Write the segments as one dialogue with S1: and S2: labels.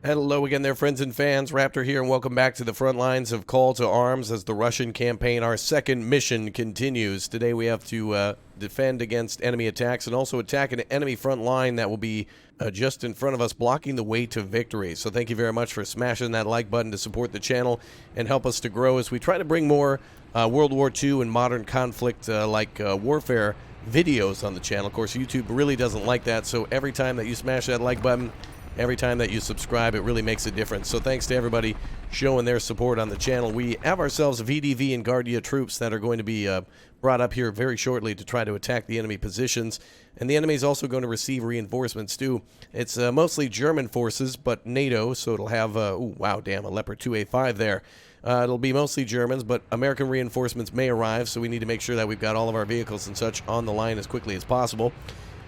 S1: Hello again there, friends and fans. Raptor here, and welcome back to the front lines of Call to Arms as the Russian campaign, our second mission, continues. Today we have to defend against enemy attacks and also attack an enemy front line that will be just in front of us, blocking the way to victory. So thank you very much for smashing that like button to support the channel and help us to grow as we try to bring more World War II and modern conflict warfare videos on the channel. Of course, YouTube really doesn't like that, so every time that you smash that like button, every time that you subscribe, it really makes a difference. So thanks to everybody showing their support on the channel. We have ourselves VDV and Guardia troops that are going to be brought up here very shortly to try to attack the enemy positions. And the enemy is also going to receive reinforcements too. It's mostly German forces, but NATO, so it'll have, ooh, wow, damn, a Leopard 2A5 there. It'll be mostly Germans, but American reinforcements may arrive, so we need to make sure that we've got all of our vehicles and such on the line as quickly as possible.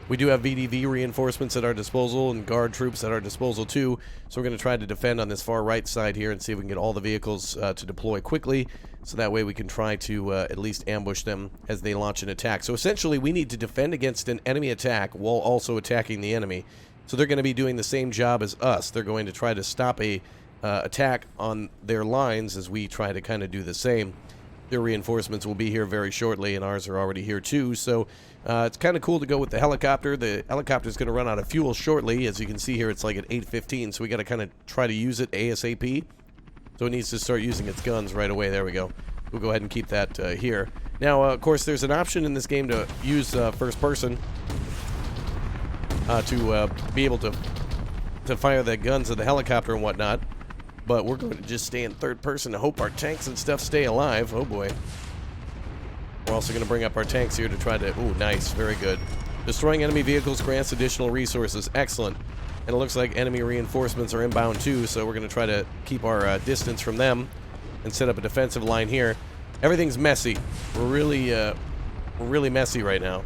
S1: We do have VDV reinforcements at our disposal and guard troops at our disposal too, so we're going to try to defend on this far right side here and see if we can get all the vehicles to deploy quickly, so that way we can try to at least ambush them as they launch an attack. So essentially we need to defend against an enemy attack while also attacking the enemy. So they're going to be doing the same job as us. They're going to try to stop a attack on their lines as we try to kind of do the same. Their reinforcements will be here very shortly, and ours are already here too. So it's kind of cool to go with the helicopter. The helicopter is going to run out of fuel shortly. As you can see here, it's like at 8:15, so we got to kind of try to use it ASAP. So it needs to start using its guns right away. There we go. We'll go ahead and keep that here. Now, of course, there's an option in this game to use first person to be able to fire the guns of the helicopter and whatnot. But we're going to just stay in third person to hope our tanks and stuff stay alive. Oh boy. We're also going to bring up our tanks here to try to... Ooh, nice. Very good. Destroying enemy vehicles grants additional resources. Excellent. And it looks like enemy reinforcements are inbound too, so we're going to try to keep our distance from them and set up a defensive line here. Everything's messy. We're really messy right now.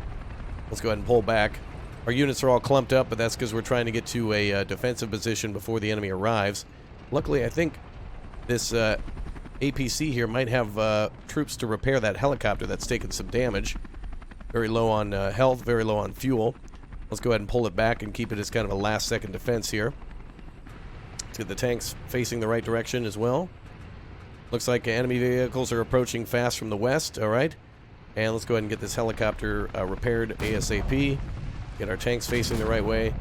S1: Let's go ahead and pull back. Our units are all clumped up, but that's because we're trying to get to a defensive position before the enemy arrives. Luckily, I think this APC here might have troops to repair that helicopter that's taken some damage. Very low on health, very low on fuel. Let's go ahead and pull it back and keep it as kind of a last-second defense here. Let's get the tanks facing the right direction as well. Looks like enemy vehicles are approaching fast from the west. All right. And let's go ahead and get this helicopter repaired ASAP. Get our tanks facing the right way.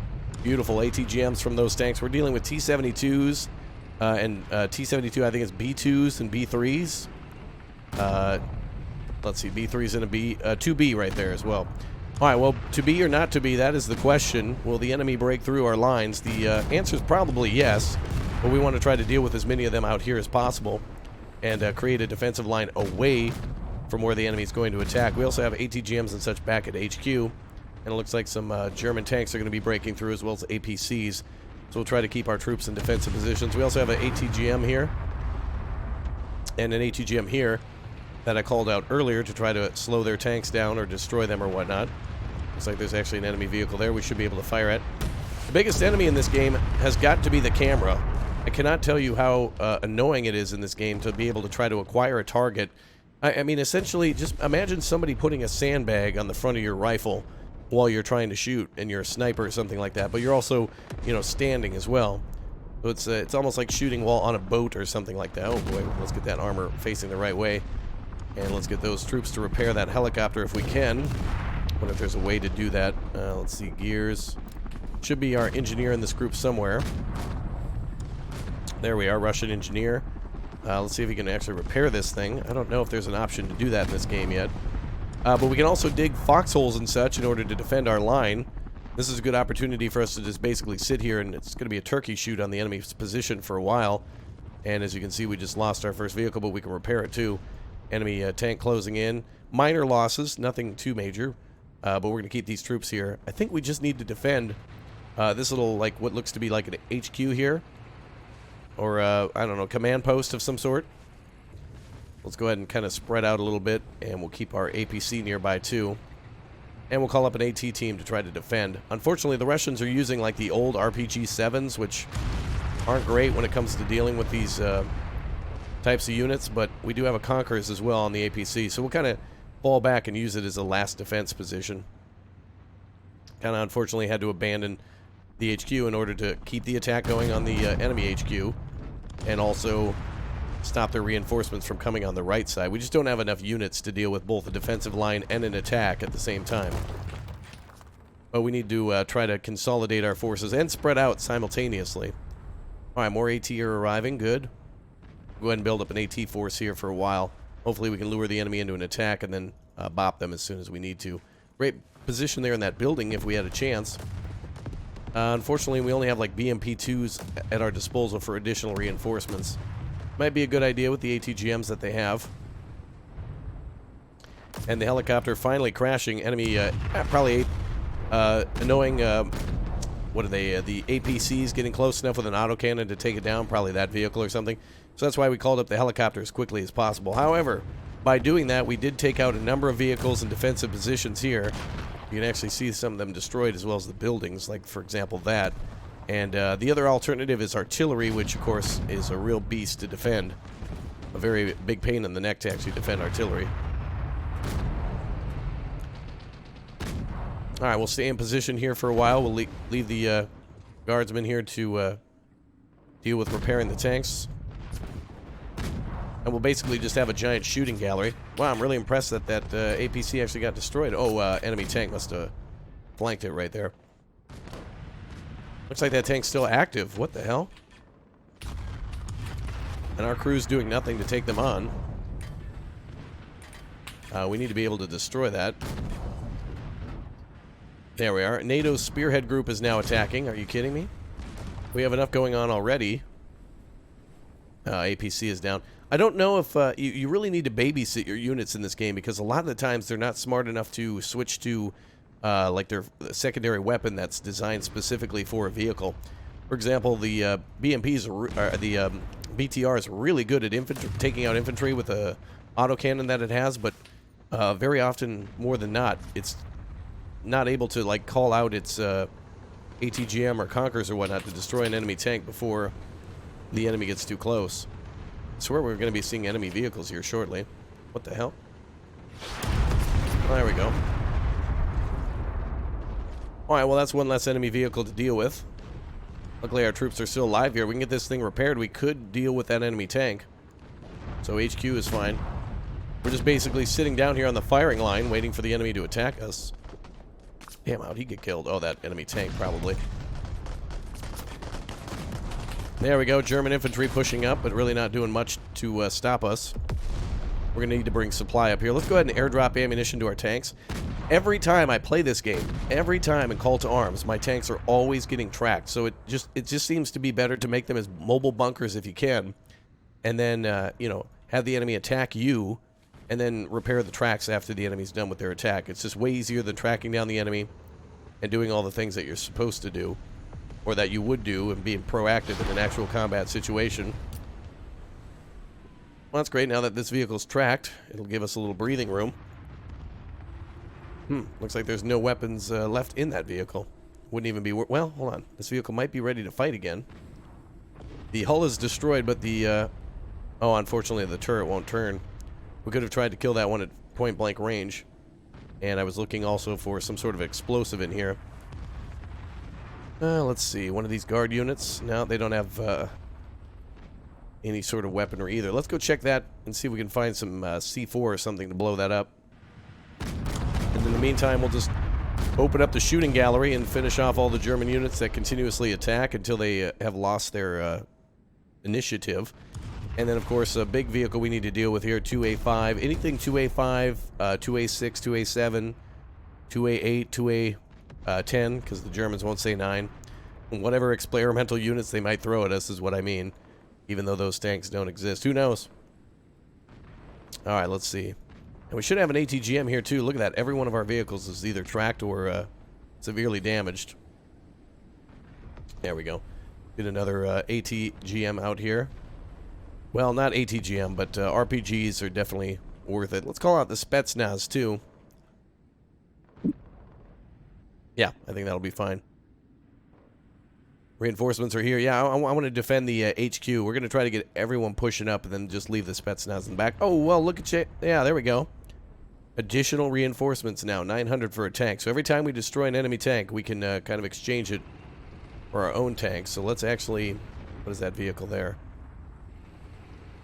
S1: Beautiful ATGMs from those tanks. We're dealing with T-72s. And T-72, I think it's B2s and B3s. Let's see, B3s and a 2B right there as well. All right, well, to be or not to be, that is the question. Will the enemy break through our lines? The answer is probably yes, but we want to try to deal with as many of them out here as possible and create a defensive line away from where the enemy is going to attack. We also have ATGMs and such back at HQ, and it looks like some German tanks are going to be breaking through as well as APCs. So we'll try to keep our troops in defensive positions. We also have an ATGM here and an ATGM here that I called out earlier to try to slow their tanks down or destroy them or whatnot. Looks like there's actually an enemy vehicle there we should be able to fire at. The biggest enemy in this game has got to be the camera. I cannot tell you how annoying it is in this game to be able to try to acquire a target. I mean, essentially, just imagine somebody putting a sandbag on the front of your rifle while you're trying to shoot, and you're a sniper or something like that, but you're also, you know, standing as well. So it's almost like shooting while on a boat or something like that. Oh boy, let's get that armor facing the right way, and let's get those troops to repair that helicopter if we can. Wonder if there's a way to do that. Let's see, gears. Should be our engineer in this group somewhere. There we are, Russian engineer. Let's see if we can actually repair this thing. I don't know if there's an option to do that in this game yet. But we can also dig foxholes and such in order to defend our line. This is a good opportunity for us to just basically sit here, and it's going to be a turkey shoot on the enemy's position for a while. And as you can see, we just lost our first vehicle, but we can repair it too. Enemy tank closing in. Minor losses, nothing too major. But we're going to keep these troops here. I think we just need to defend this little, like, what looks to be like an HQ here. Or, I don't know, command post of some sort. Let's go ahead and kind of spread out a little bit, and we'll keep our APC nearby too. And we'll call up an AT team to try to defend. Unfortunately, the Russians are using like the old RPG-7s, which aren't great when it comes to dealing with these types of units, but we do have a Conquerors as well on the APC, so we'll kind of fall back and use it as a last defense position. Kind of unfortunately had to abandon the HQ in order to keep the attack going on the enemy HQ, and also stop their reinforcements from coming on the right side. We just don't have enough units to deal with both a defensive line and an attack at the same time. But we need to try to consolidate our forces and spread out simultaneously. Alright, more AT are arriving. Good. Go ahead and build up an AT force here for a while. Hopefully we can lure the enemy into an attack and then bop them as soon as we need to. Great position there in that building if we had a chance. Unfortunately, we only have like BMP-2s at our disposal for additional reinforcements. Might be a good idea with the ATGMs that they have. And the helicopter finally crashing. Enemy, probably annoying, what are they? The APCs getting close enough with an autocannon to take it down. Probably that vehicle or something. So that's why we called up the helicopter as quickly as possible. However, by doing that, we did take out a number of vehicles in defensive positions here. You can actually see some of them destroyed as well as the buildings, like, for example, that. And the other alternative is artillery, which, of course, is a real beast to defend. A very big pain in the neck to actually defend artillery. Alright, we'll stay in position here for a while. We'll leave the guardsmen here to deal with repairing the tanks. And we'll basically just have a giant shooting gallery. Wow, I'm really impressed that that APC actually got destroyed. Oh, enemy tank must have flanked it right there. Looks like that tank's still active. What the hell? And our crew's doing nothing to take them on. We need to be able to destroy that. There we are. NATO's spearhead group is now attacking. Are you kidding me? We have enough going on already. APC is down. I don't know if you really need to babysit your units in this game, because a lot of the times they're not smart enough to switch to like their secondary weapon that's designed specifically for a vehicle. For example, the BTR is really good at infantry, taking out infantry with a autocannon that it has, but very often, more than not, it's not able to like call out its ATGM or Conkers or whatnot to destroy an enemy tank before the enemy gets too close. I swear we're going to be seeing enemy vehicles here shortly. What the hell? Oh, there we go. Alright, well that's one less enemy vehicle to deal with. Luckily our troops are still alive here. We can get this thing repaired. We could deal with that enemy tank. So HQ is fine. We're just basically sitting down here on the firing line waiting for the enemy to attack us. Damn, how'd he get killed? Oh, that enemy tank probably. There we go, German infantry pushing up, but really not doing much to stop us. We're going to need to bring supply up here. Let's go ahead and airdrop ammunition to our tanks. Every time I play this game, every time in Call to Arms, my tanks are always getting tracked. So it just seems to be better to make them as mobile bunkers if you can. And then, you know, have the enemy attack you, and then repair the tracks after the enemy's done with their attack. It's just way easier than tracking down the enemy and doing all the things that you're supposed to do, or that you would do, and being proactive in an actual combat situation. Well, that's great. Now that this vehicle's tracked, it'll give us a little breathing room. Looks like there's no weapons left in that vehicle. Wouldn't even be... Well, hold on. This vehicle might be ready to fight again. The hull is destroyed, but the... Oh, unfortunately, the turret won't turn. We could have tried to kill that one at point-blank range. And I was looking also for some sort of explosive in here. Let's see. One of these guard units. No, they don't have any sort of weaponry either. Let's go check that and see if we can find some C4 or something to blow that up. And in the meantime, we'll just open up the shooting gallery and finish off all the German units that continuously attack until they have lost their initiative. And then, of course, a big vehicle we need to deal with here, 2A5. Anything 2A5, 2A6, 2A7, 2A8, 2A10, because the Germans won't say 9. And whatever experimental units they might throw at us is what I mean, even though those tanks don't exist. Who knows? Alright, let's see. And we should have an ATGM here, too. Look at that. Every one of our vehicles is either tracked or severely damaged. There we go. Get another ATGM out here. Well, not ATGM, but RPGs are definitely worth it. Let's call out the Spetsnaz, too. Yeah, I think that'll be fine. Reinforcements are here. Yeah, I want to defend the HQ. We're going to try to get everyone pushing up and then just leave the Spetsnaz in the back. Oh, well, look at you. Yeah, there we go. Additional reinforcements now. 900 for a tank. So every time we destroy an enemy tank, we can kind of exchange it for our own tanks. So let's actually, what is that vehicle there?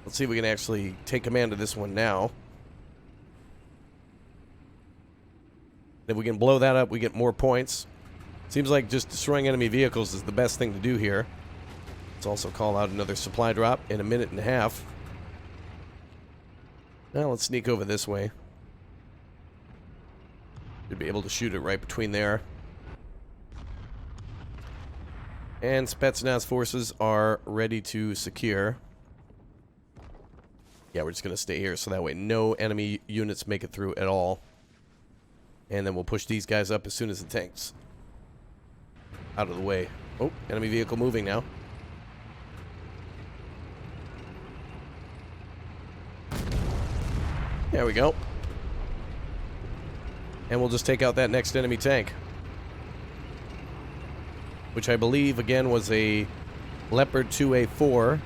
S1: Let's see if we can actually take command of this one now. If we can blow that up, we get more points. Seems like just destroying enemy vehicles is the best thing to do here. Let's also call out another supply drop in a minute and a half. Now let's sneak over this way. Should be able to shoot it right between there. And Spetsnaz forces are ready to secure. Yeah, we're just going to stay here so that way no enemy units make it through at all. And then we'll push these guys up as soon as the tank's out of the way. Oh, enemy vehicle moving now. There we go. And we'll just take out that next enemy tank, which I believe, again, was a Leopard 2A4.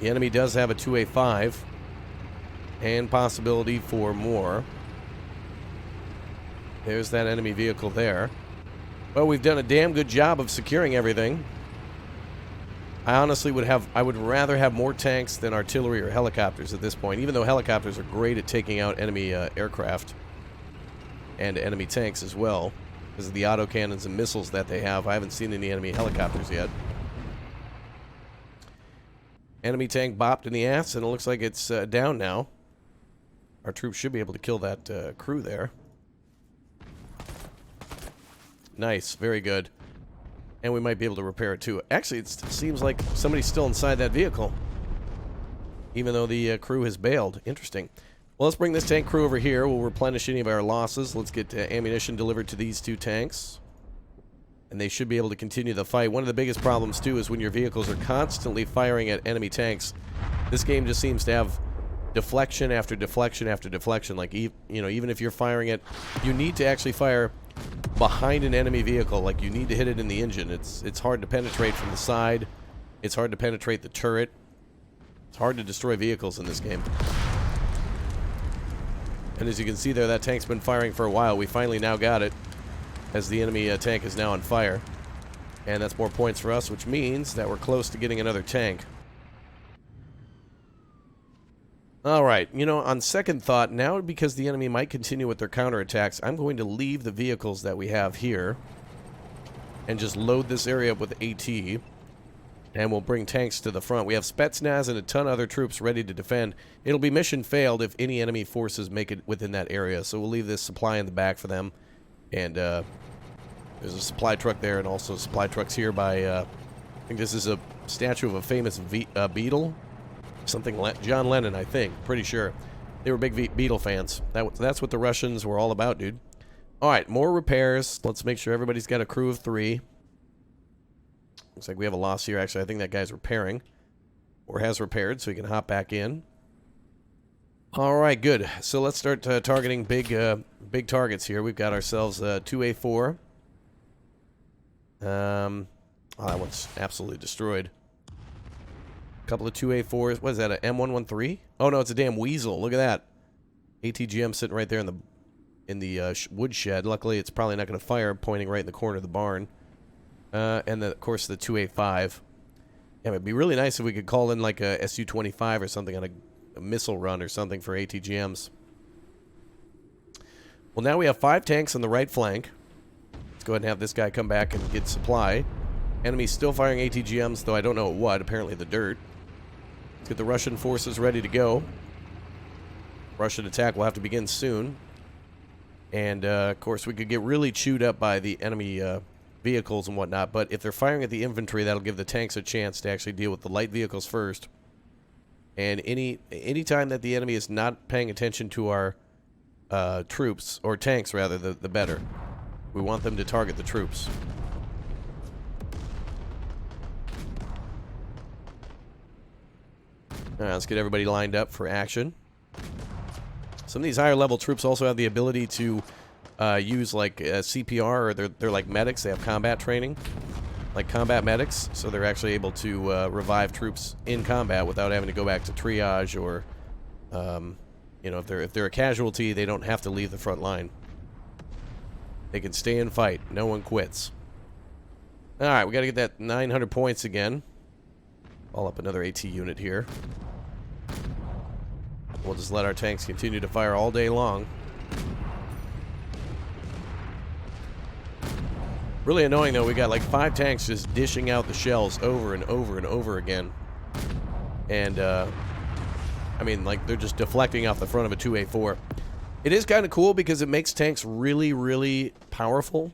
S1: The enemy does have a 2A5. And possibility for more. There's that enemy vehicle there. Well, we've done a damn good job of securing everything. I honestly I would rather have more tanks than artillery or helicopters at this point, even though helicopters are great at taking out enemy aircraft and enemy tanks as well, because of the autocannons and missiles that they have. I haven't seen any enemy helicopters yet. Enemy tank bopped in the ass, and it looks like it's down now. Our troops should be able to kill that crew there. Nice, very good. And we might be able to repair it too. Actually, it seems like somebody's still inside that vehicle, even though the crew has bailed. Interesting. Well, let's bring this tank crew over here. We'll replenish any of our losses. Let's get ammunition delivered to these two tanks, and they should be able to continue the fight. One of the biggest problems too is when your vehicles are constantly firing at enemy tanks. This game just seems to have deflection after deflection after deflection. Like, you know, even if you're firing it, you need to actually fire behind an enemy vehicle. Like, you need to hit it in the engine. It's hard to penetrate from the side. It's hard to penetrate the turret. It's hard to destroy vehicles in this game. And as you can see there, that tank's been firing for a while. We finally now got it, as the enemy tank is now on fire. And that's more points for us, which means that we're close to getting another tank. Alright, you know, on second thought, now because the enemy might continue with their counterattacks, I'm going to leave the vehicles that we have here and just load this area up with AT, and we'll bring tanks to the front. We have Spetsnaz and a ton of other troops ready to defend. It'll be mission failed if any enemy forces make it within that area, so we'll leave this supply in the back for them. And there's a supply truck there, and also supply trucks here by, I think this is a statue of a famous Beatle. Something John Lennon, I think. Pretty sure. They were big Beatle fans. That's what the Russians were all about, dude. Alright, more repairs. Let's make sure everybody's got a crew of 3. Looks like we have a loss here. Actually, I think that guy's repairing. Or has repaired, so he can hop back in. Alright, good. So let's start targeting big targets here. We've got ourselves 2A4. Oh, that one's absolutely destroyed. Couple of 2A4s. What is that, a M113? Oh no, it's a damn weasel. Look at that. ATGM sitting right there in the woodshed. Luckily, it's probably not going to fire, pointing right in the corner of the barn. And then, of course, the 2A5. Yeah, it'd be really nice if we could call in like a Su-25 or something on a missile run or something for ATGMs. Well, now we have 5 tanks on the right flank. Let's go ahead and have this guy come back and get supply. Enemy's still firing ATGMs, though I don't know what. Apparently the dirt. Let's get the Russian forces ready to go. Russian attack will have to begin soon. And, of course, we could get really chewed up by the enemy vehicles and whatnot. But if they're firing at the infantry, that'll give the tanks a chance to actually deal with the light vehicles first. And any time that the enemy is not paying attention to our troops, or tanks rather, the better. We want them to target the troops. Alright, let's get everybody lined up for action. Some of these higher level troops also have the ability to use like CPR, or they're like medics. They have combat training, like combat medics, so they're actually able to revive troops in combat without having to go back to triage, or you know, if they're a casualty, they don't have to leave the front line. They can stay and fight. No one quits. Alright, we gotta get that 900 points again. All up another AT unit here. We'll just let our tanks continue to fire all day long. Really annoying though, we got like 5 tanks just dishing out the shells over and over and over again. And, I mean, like, they're just deflecting off the front of a 2A4. It is kind of cool because it makes tanks really, really powerful.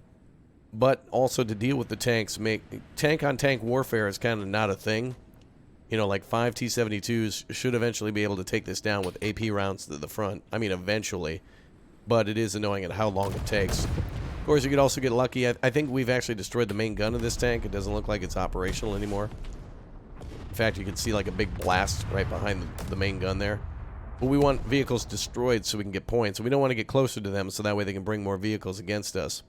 S1: But also to deal with the tanks, tank-on-tank warfare is kind of not a thing. You know, like 5 T-72s should eventually be able to take this down with AP rounds to the front. I mean, eventually. But it is annoying at how long it takes. Of course, you could also get lucky. I think we've actually destroyed the main gun of this tank. It doesn't look like it's operational anymore. In fact, you can see like a big blast right behind the main gun there. But we want vehicles destroyed so we can get points. And we don't want to get closer to them so that way they can bring more vehicles against us.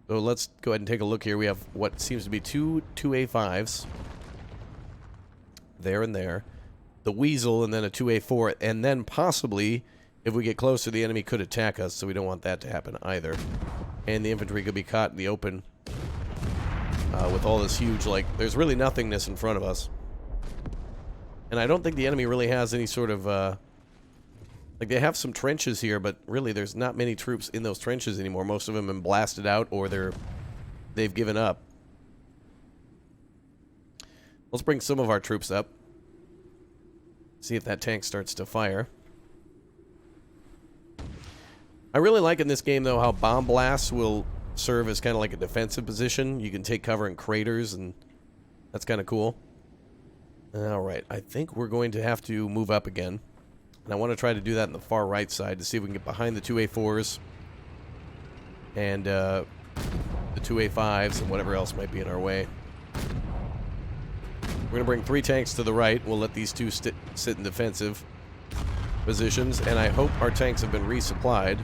S1: So let's go ahead and take a look here. We have what seems to be two A5s. There and there. The Weasel and then a 2A4. And then possibly, if we get closer, the enemy could attack us. So we don't want that to happen either. And the infantry could be caught in the open. With all this huge, like, there's really nothingness in front of us. And I don't think the enemy really has any sort of, like, they have some trenches here, but really there's not many troops in those trenches anymore. Most of them have been blasted out, or they've given up. Let's bring some of our troops up. See if that tank starts to fire. I really like in this game, though, how bomb blasts will serve as kind of like a defensive position. You can take cover in craters, and that's kind of cool. Alright, I think we're going to have to move up again. And I want to try to do that in the far right side to see if we can get behind the 2A4s and the 2A5s and whatever else might be in our way. We're going to bring 3 tanks to the right. We'll let these 2 sit in defensive positions, and I hope our tanks have been resupplied.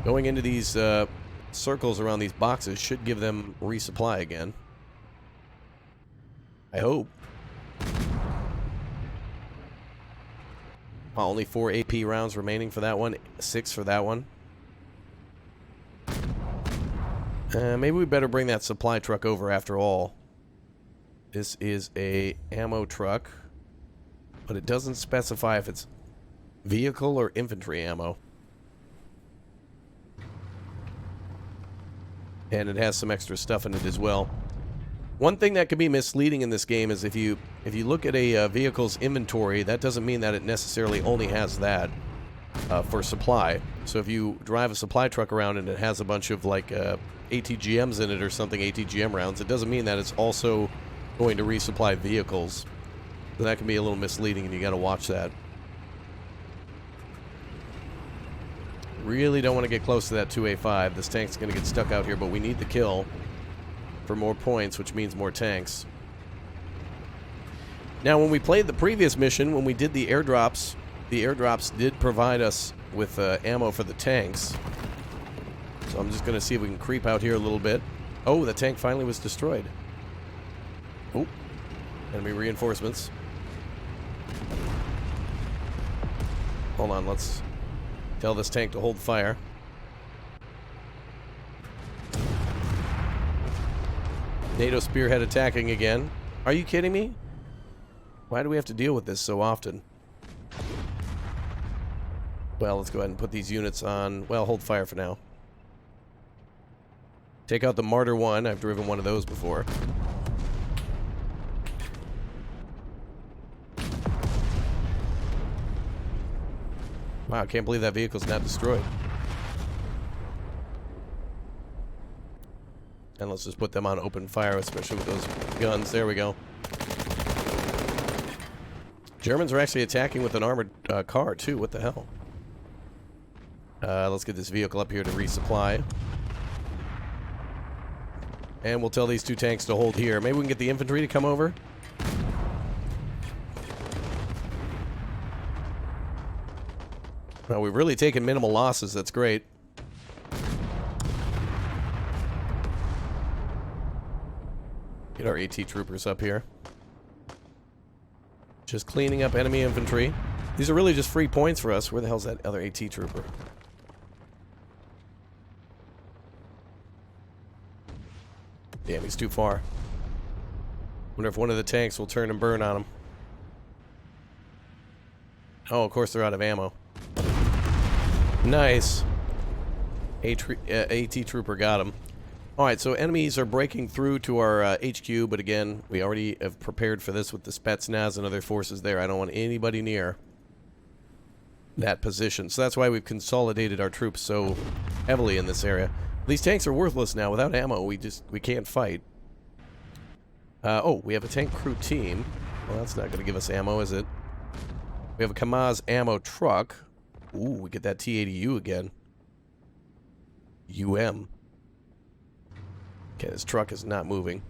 S1: Going into these circles around these boxes should give them resupply again. I hope. Only 4 AP rounds remaining for that one. 6 for that one. Maybe we better bring that supply truck over after all. This is a ammo truck, but it doesn't specify if it's vehicle or infantry ammo. And it has some extra stuff in it as well. One thing that can be misleading in this game is if you look at a vehicle's inventory, that doesn't mean that it necessarily only has that for supply. So if you drive a supply truck around and it has a bunch of like ATGMs in it or something, ATGM rounds, it doesn't mean that it's also going to resupply vehicles. So that can be a little misleading, and you got to watch that. Really don't want to get close to that 2A5. This tank's going to get stuck out here, but we need the kill for more points, which means more tanks. Now, when we played the previous mission, when we did the airdrops did provide us with ammo for the tanks. So I'm just going to see if we can creep out here a little bit. Oh, the tank finally was destroyed. Oh, enemy reinforcements. Hold on, let's tell this tank to hold fire. NATO spearhead attacking again. Are you kidding me? Why do we have to deal with this so often? Well, let's go ahead and put these units on. Well, hold fire for now. Take out the Martyr 1. I've driven one of those before. Wow, I can't believe that vehicle's not destroyed. And let's just put them on open fire, especially with those guns. There we go. Germans are actually attacking with an armored car, too. What the hell? Let's get this vehicle up here to resupply. And we'll tell these 2 tanks to hold here. Maybe we can get the infantry to come over. Well, we've really taken minimal losses. That's great. Get our AT troopers up here. Just cleaning up enemy infantry. These are really just free points for us. Where the hell's that other AT trooper? Damn, he's too far. Wonder if one of the tanks will turn and burn on him. Oh, of course they're out of ammo. Nice. AT Trooper got him. Alright, so enemies are breaking through to our HQ, but again, we already have prepared for this with the Spetsnaz and other forces there. I don't want anybody near that position. So that's why we've consolidated our troops so heavily in this area. These tanks are worthless now. Without ammo, we can't fight. Oh, we have a tank crew team. Well, that's not going to give us ammo, is it? We have a Kamaz ammo truck. Ooh, we get that T-80U again. UM. Okay, this truck is not moving.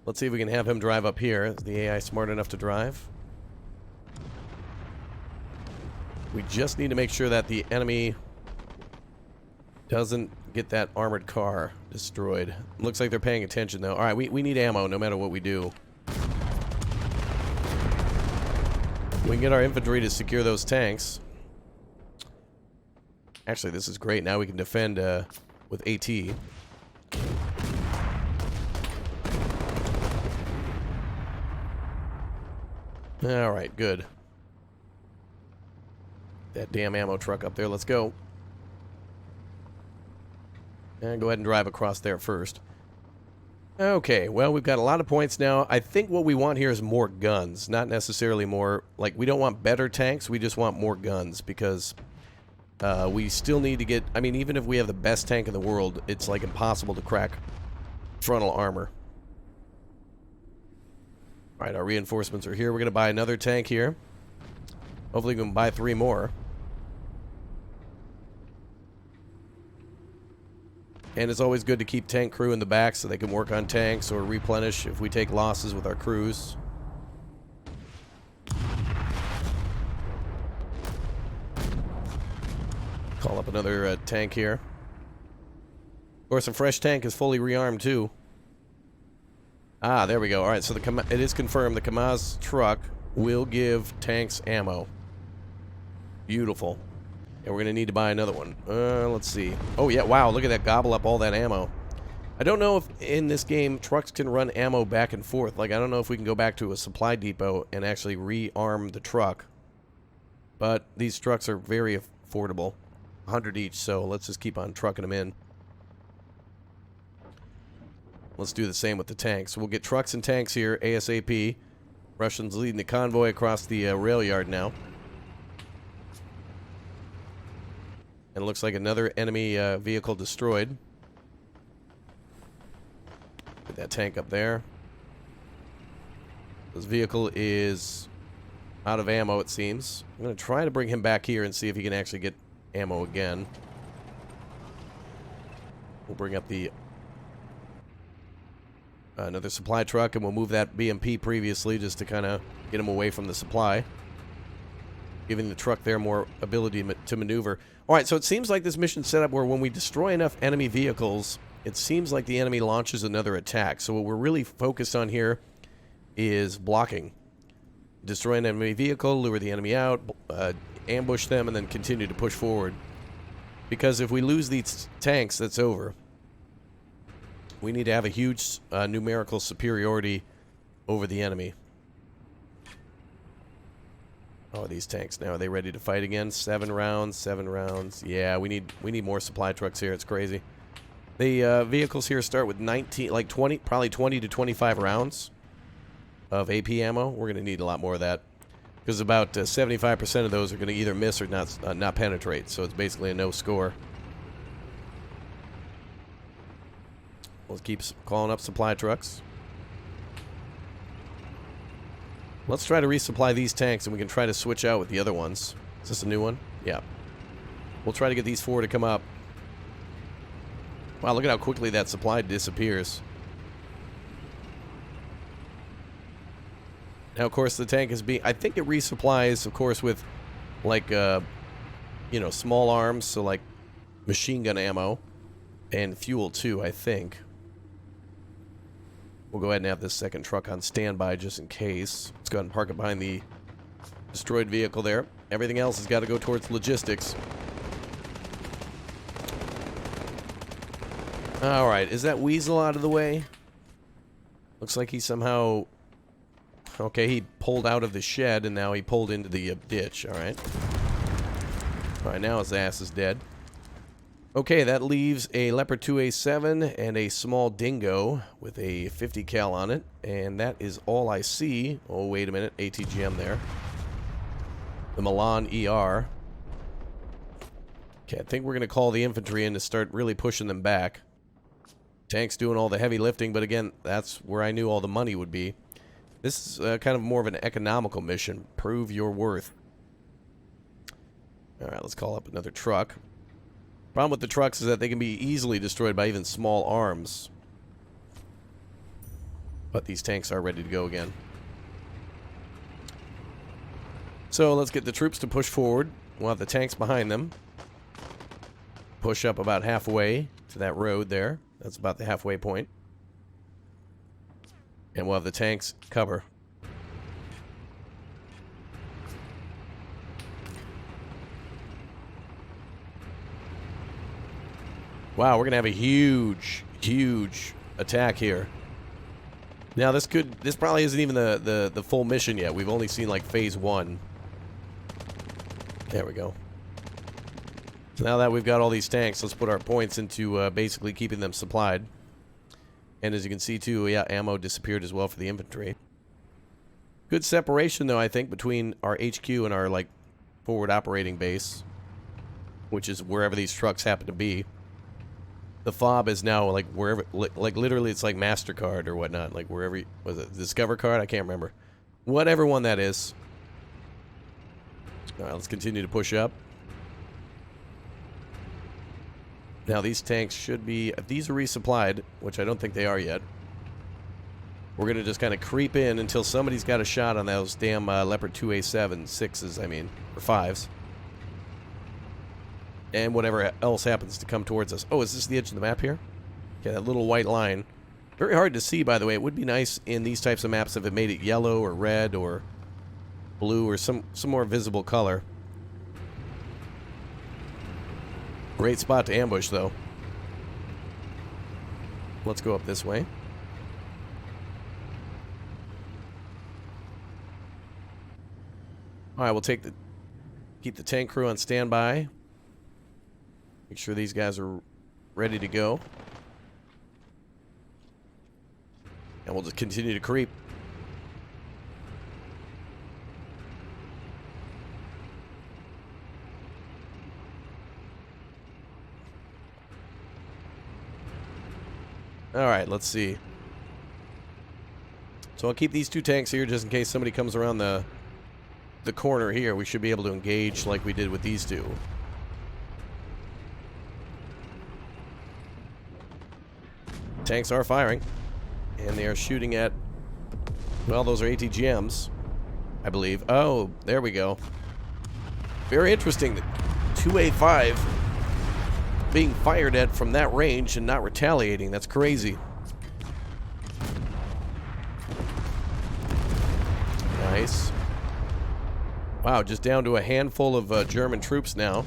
S1: Let's see if we can have him drive up here. Is the AI smart enough to drive? We just need to make sure that the enemy doesn't get that armored car destroyed. Looks like they're paying attention, though. Alright, we need ammo no matter what we do. We can get our infantry to secure those tanks. Actually, this is great. Now we can defend with AT. Alright, good. That damn ammo truck up there. Let's go. And go ahead and drive across there first. Okay, well, we've got a lot of points now. I think what we want here is more guns. Not necessarily more... Like, we don't want better tanks. We just want more guns because... we still need to get... I mean, even if we have the best tank in the world, it's like impossible to crack frontal armor. Alright, our reinforcements are here. We're going to buy another tank here. Hopefully we can buy 3 more. And it's always good to keep tank crew in the back so they can work on tanks or replenish if we take losses with our crews. Call up another tank here. Of course, a fresh tank is fully rearmed too. Ah, there we go. Alright, so it is confirmed the Kamaz truck will give tanks ammo. Beautiful. And we're going to need to buy another one. Let's see. Oh, yeah, wow, look at that. Gobble up all that ammo. I don't know if in this game trucks can run ammo back and forth. Like, I don't know if we can go back to a supply depot and actually rearm the truck. But these trucks are very affordable. 100 each, so let's just keep on trucking them in. Let's do the same with the tanks. We'll get trucks and tanks here ASAP. Russians leading the convoy across the rail yard now. And it looks like another enemy vehicle destroyed. Get that tank up there. This vehicle is out of ammo, it seems. I'm going to try to bring him back here and see if he can actually get ammo again. We'll bring up the another supply truck, and we'll move that BMP previously just to kind of get him away from the supply, giving the truck there more ability to maneuver. Alright, so it seems like this mission's set up where when we destroy enough enemy vehicles, it seems like the enemy launches another attack. So what we're really focused on here is blocking. Destroy an enemy vehicle, lure the enemy out, ambush them, and then continue to push forward. Because if we lose these tanks, that's over. We need to have a huge numerical superiority over the enemy. Oh, these tanks now, are they ready to fight again? 7 rounds, 7 rounds. Yeah, we need more supply trucks here. It's crazy. The vehicles here start with 19, like 20, probably 20 to 25 rounds of AP ammo. We're going to need a lot more of that. Because about 75% of those are going to either miss or not penetrate. So it's basically a no score. Let's keep calling up supply trucks. Let's try to resupply these tanks, and we can try to switch out with the other ones. Is this a new one? Yeah. We'll try to get these 4 to come up. Wow, look at how quickly that supply disappears. Now, of course, the tank is being... I think it resupplies, of course, with, like, you know, small arms, so, like, machine gun ammo and fuel, too, I think. We'll go ahead and have this second truck on standby just in case. Let's go ahead and park it behind the destroyed vehicle there. Everything else has got to go towards logistics. Alright, is that Weasel out of the way? Looks like he somehow... Okay, he pulled out of the shed, and now he pulled into the ditch. Alright. Alright, now his ass is dead. Okay, that leaves a Leopard 2A7 and a small Dingo with a 50 cal on it. And that is all I see. Oh, wait a minute. ATGM there. The Milan ER. Okay, I think we're going to call the infantry in to start really pushing them back. Tank's doing all the heavy lifting, but again, that's where I knew all the money would be. This is kind of more of an economical mission. Prove your worth. Alright, let's call up another truck. Problem with the trucks is that they can be easily destroyed by even small arms. But these tanks are ready to go again. So let's get the troops to push forward. We'll have the tanks behind them. Push up about halfway to that road there. That's about the halfway point. And we'll have the tanks cover. Wow, we're going to have a huge, huge attack here. Now, this probably isn't even the full mission yet. We've only seen, like, phase 1. There we go. So now that we've got all these tanks, let's put our points into basically keeping them supplied. And as you can see, too, yeah, ammo disappeared as well for the infantry. Good separation, though, I think, between our HQ and our, like, forward operating base, which is wherever these trucks happen to be. The fob is now, like, wherever, like, literally it's like MasterCard or whatnot. Like, wherever, was it Discover Card? I can't remember. Whatever one that is. All right, let's continue to push up. Now, these tanks should be, if these are resupplied, which I don't think they are yet, we're going to just kind of creep in until somebody's got a shot on those damn Leopard 2A7, 6s, I mean, or 5s. And whatever else happens to come towards us. Oh, is this the edge of the map here? Okay, that little white line. Very hard to see, by the way. It would be nice in these types of maps if it made it yellow or red or blue or some more visible color. Great spot to ambush, though. Let's go up this way. Alright, we'll keep the tank crew on standby. Make sure these guys are ready to go. And we'll just continue to creep. Alright, let's see. So I'll keep these two tanks here just in case somebody comes around the corner here. We should be able to engage like we did with these two. Tanks are firing. And they are shooting at... Well, those are ATGMs, I believe. Oh, there we go. Very interesting that 2A5 being fired at from that range and not retaliating. That's crazy. Nice. Wow, just down to a handful of German troops now.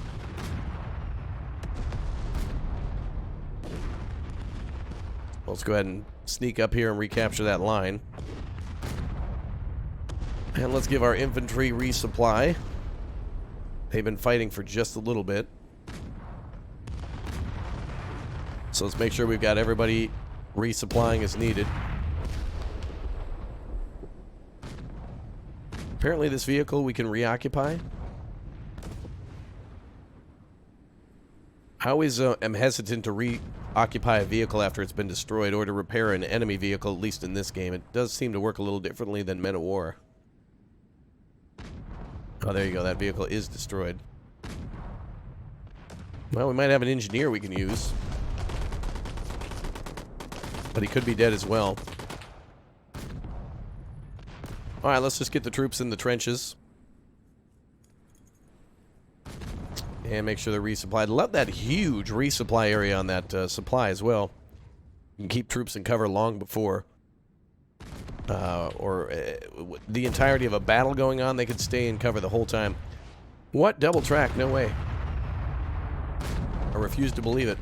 S1: Let's go ahead and sneak up here and recapture that line. And let's give our infantry resupply. They've been fighting for just a little bit. So let's make sure we've got everybody resupplying as needed. Apparently this vehicle we can reoccupy. I always am hesitant to reoccupy a vehicle after it's been destroyed or to repair an enemy vehicle, at least in this game. It does seem to work a little differently than Men of War. Oh, there you go. That vehicle is destroyed. Well, we might have an engineer we can use. But he could be dead as well. Alright, let's just get the troops in the trenches. And make sure they're resupplied. Love that huge resupply area on that supply as well. You can keep troops in cover long before. The entirety of a battle going on, they could stay in cover the whole time. What? Double track? No way. I refuse to believe it.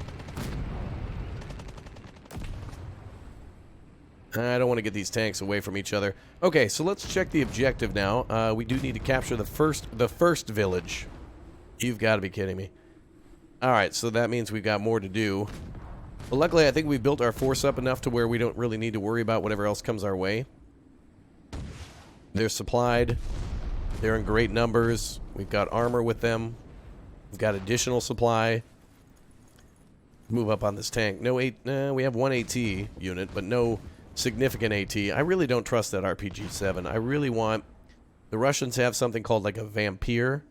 S1: I don't want to get these tanks away from each other. Okay, so let's check the objective now. We do need to capture the first village. You've got to be kidding me. Alright, so that means we've got more to do. But luckily, I think we've built our force up enough to where we don't really need to worry about whatever else comes our way. They're supplied. They're in great numbers. We've got armor with them. We've got additional supply. Move up on this tank. We have one AT unit, but no significant AT. I really don't trust that RPG-7. I really want... The Russians have something called like a Vampire,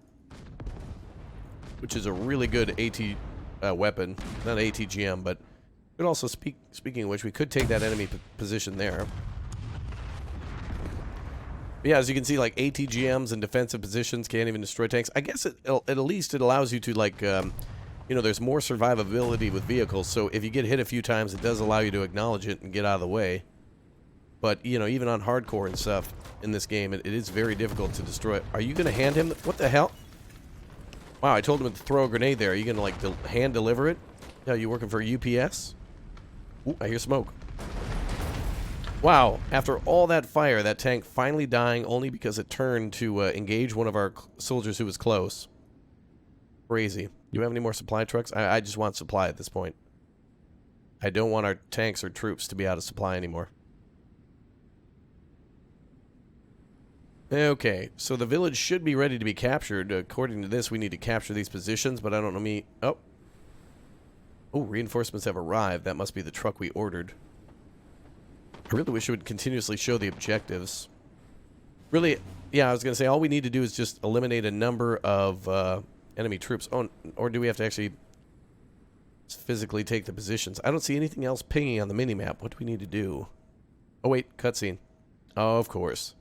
S1: which is a really good AT weapon. Not ATGM, but could also speaking of which, we could take that enemy position there. But yeah, as you can see, like ATGMs and defensive positions can't even destroy tanks. I guess at least it allows you to like, you know, there's more survivability with vehicles. So if you get hit a few times, it does allow you to acknowledge it and get out of the way. But you know, even on hardcore and stuff in this game, it is very difficult to destroy. Are you gonna hand him? What the hell? Wow, I told him to throw a grenade there. Are you gonna like hand deliver it? Yeah, you working for UPS? Ooh, I hear smoke. Wow, after all that fire, that tank finally dying only because it turned to engage one of our soldiers who was close. Crazy. Do you have any more supply trucks? I just want supply at this point. I don't want our tanks or troops to be out of supply anymore. Okay, so the village should be ready to be captured. According to this, we need to capture these positions, but I don't know Oh, reinforcements have arrived. That must be the truck we ordered. I really wish it would continuously show the objectives. Really, yeah, I was going to say, all we need to do is just eliminate a number of enemy troops. Oh, or do we have to actually physically take the positions? I don't see anything else pinging on the minimap. What do we need to do? Oh, wait, cutscene. Oh, of course.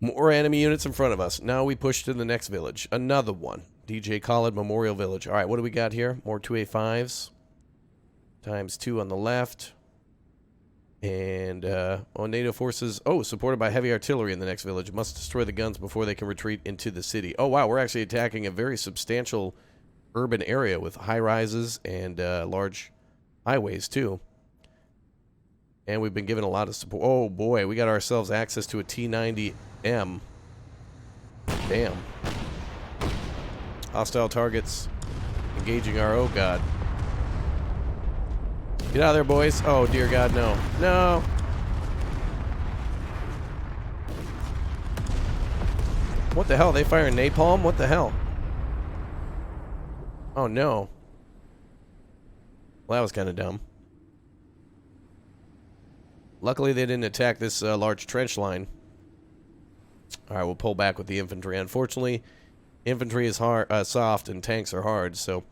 S1: More enemy units in front of us. Now we push to the next village. Another one. DJ Khalid Memorial Village. All right, what do we got here? More 2A5s. Times 2 on the left. And, on NATO forces... Oh, supported by heavy artillery in the next village. Must destroy the guns before they can retreat into the city. Oh, wow, we're actually attacking a very substantial urban area with high-rises and large highways, too. And we've been given a lot of support. Oh, boy, we got ourselves access to a T-90M. Damn. Hostile targets engaging our... Oh, God. Get out of there, boys. Oh, dear God, no. No! What the hell? Are they firing napalm? What the hell? Oh, no. Well, that was kind of dumb. Luckily, they didn't attack this large trench line. Alright, we'll pull back with the infantry. Unfortunately, infantry is hard, soft and tanks are hard, so...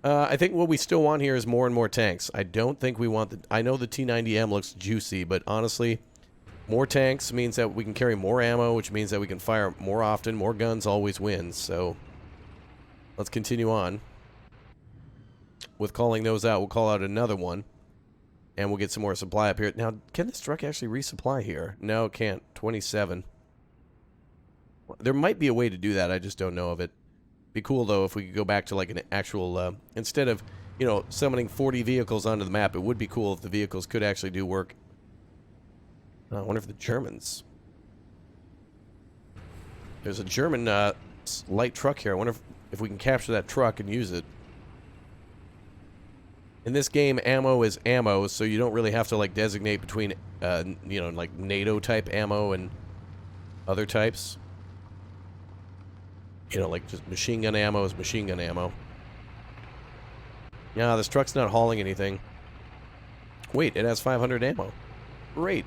S1: I think what we still want here is more and more tanks. I don't think we want the... I know the T-90M looks juicy, but honestly, more tanks means that we can carry more ammo, which means that we can fire more often. More guns always wins, so... Let's continue on. With calling those out, we'll call out another one. And we'll get some more supply up here. Now, can this truck actually resupply here? No, it can't. 27. There might be a way to do that, I just don't know of it. Be cool, though, if we could go back to, like, an actual, instead of, you know, summoning 40 vehicles onto the map, it would be cool if the vehicles could actually do work. I wonder if the Germans... There's a German, light truck here. I wonder if we can capture that truck and use it. In this game, ammo is ammo, so you don't really have to, like, designate between, you know, like, NATO-type ammo and other types. You know, like, just machine gun ammo is machine gun ammo. Yeah, this truck's not hauling anything. Wait, it has 500 ammo. Great.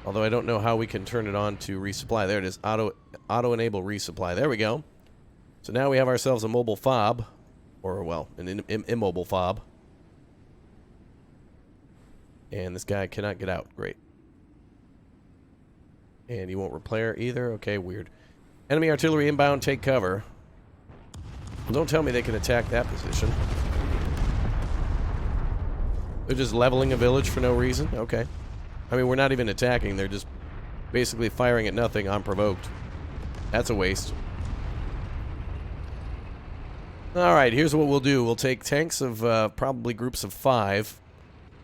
S1: Although I don't know how we can turn it on to resupply. There it is. Auto-enable resupply. There we go. So now we have ourselves a mobile fob. Or, well, an immobile fob. And this guy cannot get out. Great. And he won't repair either. Okay, weird. Enemy artillery inbound, take cover. Well, don't tell me they can attack that position. They're just leveling a village for no reason? Okay. I mean, we're not even attacking. They're just basically firing at nothing unprovoked. That's a waste. Alright, here's what we'll do. We'll take tanks of probably groups of 5.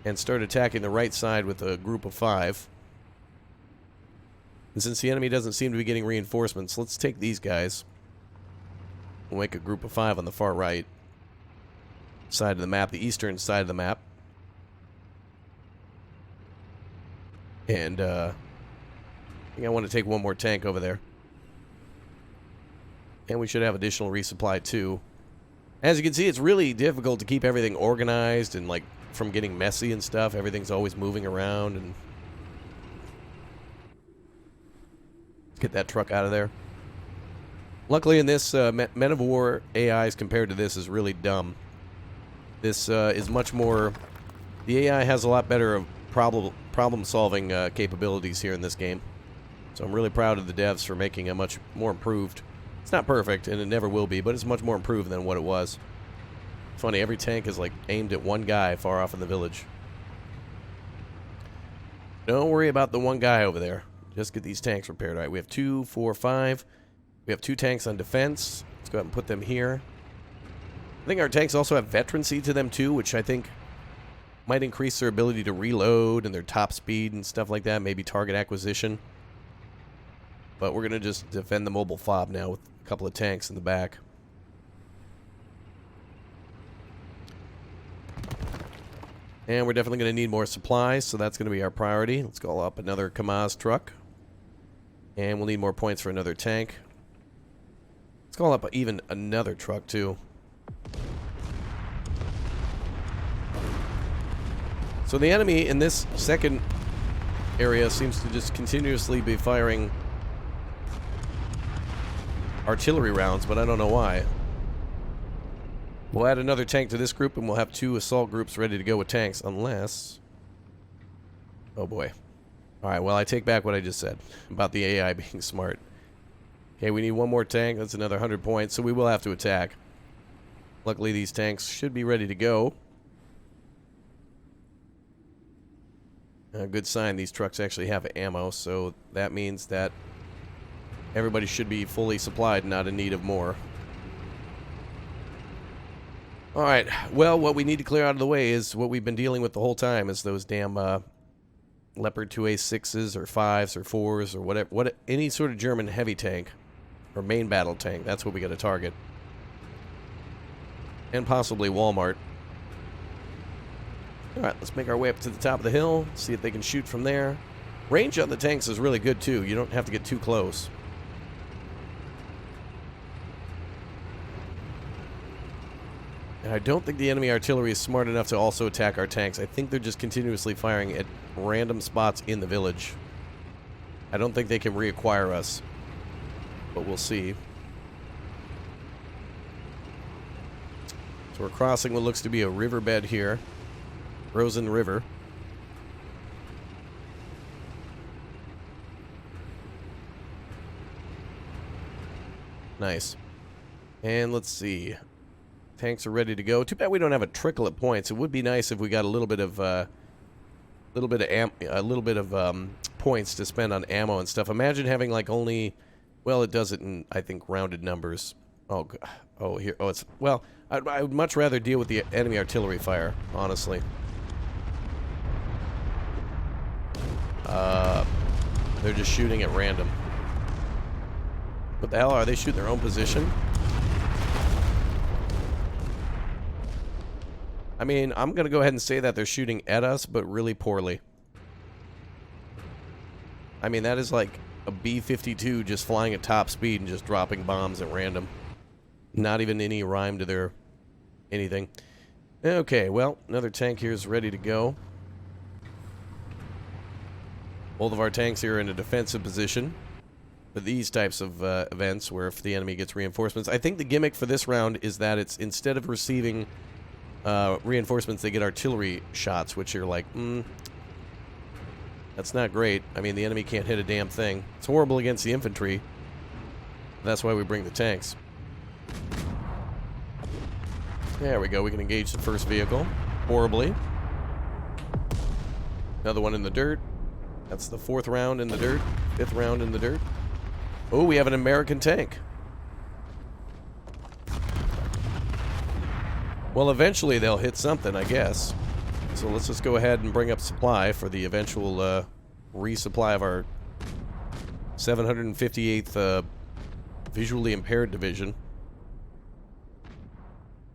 S1: and start attacking the right side with a group of 5. And since the enemy doesn't seem to be getting reinforcements, let's take these guys. We'll make a group of 5 on the far right side of the map, the eastern side of the map. And I think I want to take one more tank over there. And we should have additional resupply too. As you can see, it's really difficult to keep everything organized and like from getting messy and stuff. Everything's always moving around, and get that truck out of there. Luckily in this, Men of War AIs compared to this is really dumb. This is much more... The AI has a lot better problem-solving capabilities here in this game. So I'm really proud of the devs for making a much more improved... It's not perfect, and it never will be, but it's much more improved than what it was. It's funny, every tank is like aimed at one guy far off in the village. Don't worry about the one guy over there. Just get these tanks repaired. All right, we have 2, 4, 5. We have 2 tanks on defense. Let's go ahead and put them here. I think our tanks also have veterancy to them too, which I think might increase their ability to reload and their top speed and stuff like that. Maybe target acquisition. But we're going to just defend the mobile fob now with a couple of tanks in the back. And we're definitely going to need more supplies, so that's going to be our priority. Let's call up another Kamaz truck. And we'll need more points for another tank. Let's call up even another truck, too. So the enemy in this second area seems to just continuously be firing artillery rounds, but I don't know why. We'll add another tank to this group, and we'll have 2 assault groups ready to go with tanks, unless... Oh boy. Alright, well, I take back what I just said about the AI being smart. Okay, we need one more tank. That's another 100 points, so we will have to attack. Luckily, these tanks should be ready to go. A good sign, these trucks actually have ammo, so that means that everybody should be fully supplied, not in need of more. Alright, well, what we need to clear out of the way is what we've been dealing with the whole time, is those damn Leopard 2A6s or 5s or 4s or whatever, any sort of German heavy tank or main battle tank. That's what we got to target. And possibly Walmart. Alright, let's make our way up to the top of the hill, see if they can shoot from there. Range on the tanks is really good too. You don't have to get too close. And I don't think the enemy artillery is smart enough to also attack our tanks. I think they're just continuously firing at random spots in the village. I don't think they can reacquire us, but we'll see. So we're crossing what looks to be a riverbed here. Rosen River. Nice. And let's see. Tanks are ready to go. Too bad we don't have a trickle of points. It would be nice if we got a little bit of points to spend on ammo and stuff. Imagine having like only, well, it does it in, I think, rounded numbers. Oh, oh, here. Oh, it's, well, I would much rather deal with the enemy artillery fire, honestly. They're just shooting at random. What the hell? Are they shooting their own position? I mean, I'm going to go ahead and say that they're shooting at us, but really poorly. I mean, that is like a B-52 just flying at top speed and just dropping bombs at random. Not even any rhyme to their anything. Okay, well, another tank here is ready to go. Both of our tanks here are in a defensive position for these types of events where if the enemy gets reinforcements. I think the gimmick for this round is that it's instead of receiving reinforcements, they get artillery shots, which are like, that's not great. I mean, the enemy can't hit a damn thing. It's horrible against the infantry. That's why we bring the tanks. There we go. We can engage the first vehicle. Horribly. Another one in the dirt. That's the 4th round in the dirt. 5th round in the dirt. Oh, we have an American tank. Well, eventually they'll hit something, I guess. So let's just go ahead and bring up supply for the eventual resupply of our 758th visually impaired division.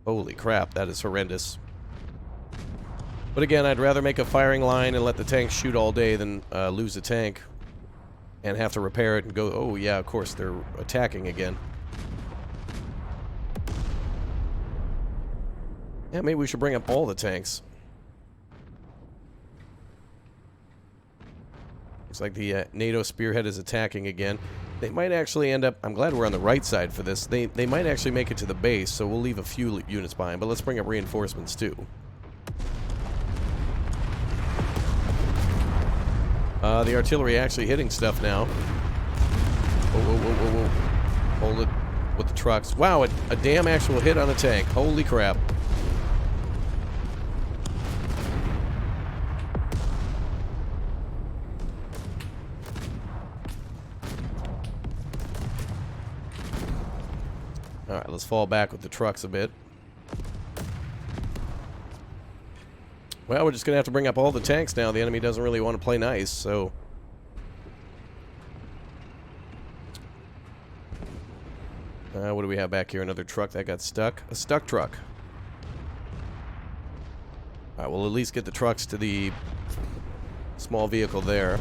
S1: Holy crap, that is horrendous. But again, I'd rather make a firing line and let the tank shoot all day than lose a tank and have to repair it and go, oh yeah, of course, they're attacking again. Yeah, maybe we should bring up all the tanks. Looks like the NATO spearhead is attacking again. They might actually end up... I'm glad we're on the right side for this. They might actually make it to the base, so we'll leave a few units behind. But let's bring up reinforcements, too. The artillery actually hitting stuff now. Whoa, whoa, whoa, whoa, whoa. Hold it with the trucks. Wow, a damn actual hit on a tank. Holy crap. Alright, let's fall back with the trucks a bit. Well, we're just going to have to bring up all the tanks now. The enemy doesn't really want to play nice, so... what do we have back here? Another truck that got stuck. A stuck truck. Alright, we'll at least get the trucks to the small vehicle there.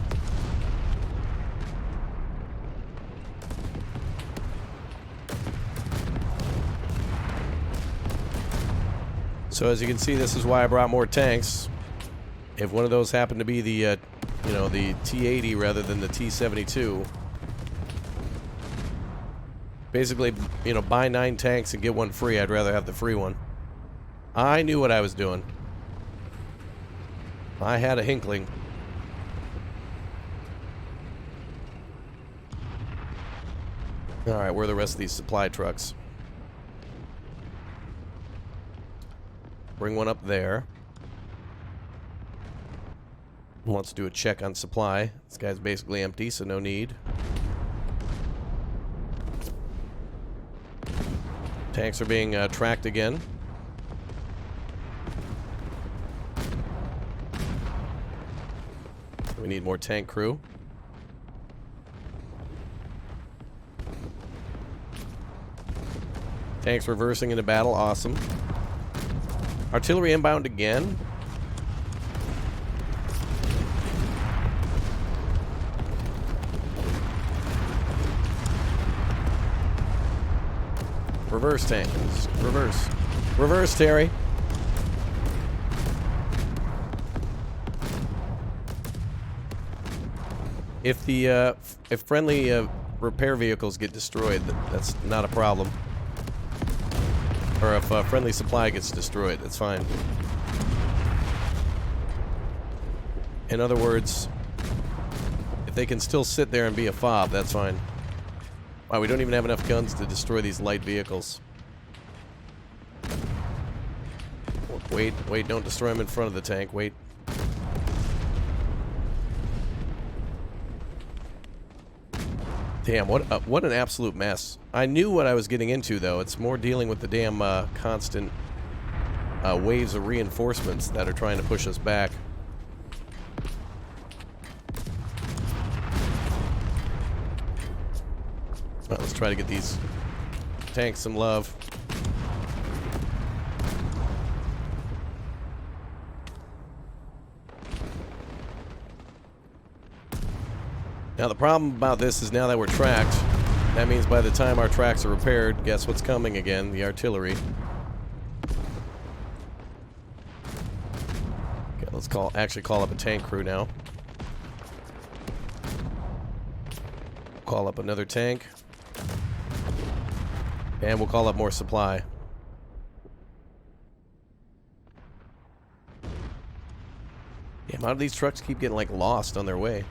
S1: So as you can see, this is why I brought more tanks. If one of those happened to be the, you know, the T-80 rather than the T-72, basically, you know, buy 9 tanks and get one free. I'd rather have the free one. I knew what I was doing. I had a hinkling. All right, where are the rest of these supply trucks? Bring one up there. Wants to do a check on supply. This guy's basically empty, so no need. Tanks are being tracked again. We need more tank crew. Tanks reversing into battle. Awesome. Artillery inbound again. Reverse tanks. Reverse. Reverse, Terry. If the if friendly repair vehicles get destroyed, that's not a problem. Or if friendly supply gets destroyed, that's fine. In other words, if they can still sit there and be a fob, that's fine. Wow, we don't even have enough guns to destroy these light vehicles. Wait, wait, don't destroy them in front of the tank, wait. Damn, what an absolute mess. I knew what I was getting into, though. It's more dealing with the damn constant waves of reinforcements that are trying to push us back. Well, let's try to get these tanks some love. Now the problem about this is now that we're tracked, that means by the time our tracks are repaired, guess what's coming again? The artillery. Okay, let's actually call up a tank crew now. Call up another tank. And we'll call up more supply. Damn, how do these trucks keep getting, like, lost on their way?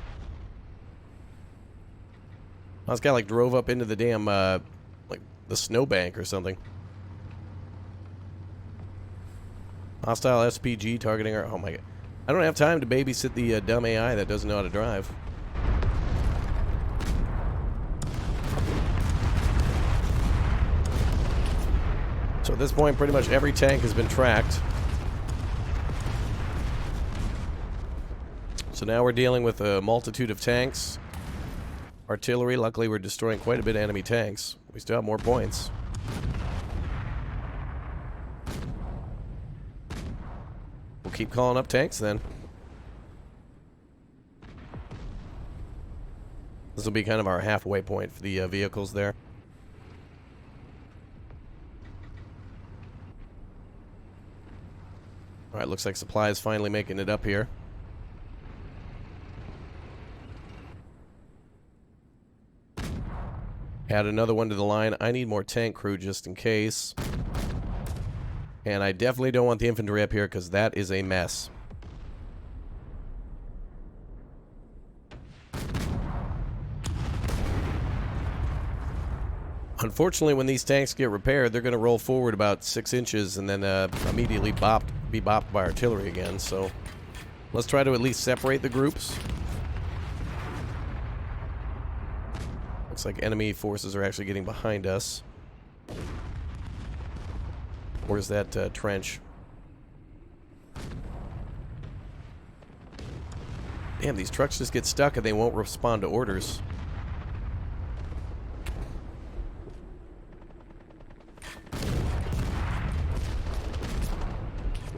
S1: This guy, like, drove up into the damn, like, the snowbank or something. Hostile SPG targeting our... Oh, my God. I don't have time to babysit the dumb AI that doesn't know how to drive. So at this point, pretty much every tank has been tracked. So now we're dealing with a multitude of tanks. Artillery, luckily we're destroying quite a bit of enemy tanks. We still have more points. We'll keep calling up tanks then. This will be kind of our halfway point for the vehicles there. Alright, looks like supply is finally making it up here. Add another one to the line. I need more tank crew just in case. And I definitely don't want the infantry up here because that is a mess. Unfortunately, when these tanks get repaired, they're going to roll forward about 6 inches and then immediately be bopped by artillery again. So let's try to at least separate the groups. Looks like enemy forces are actually getting behind us. Where's that trench? Damn, these trucks just get stuck and they won't respond to orders.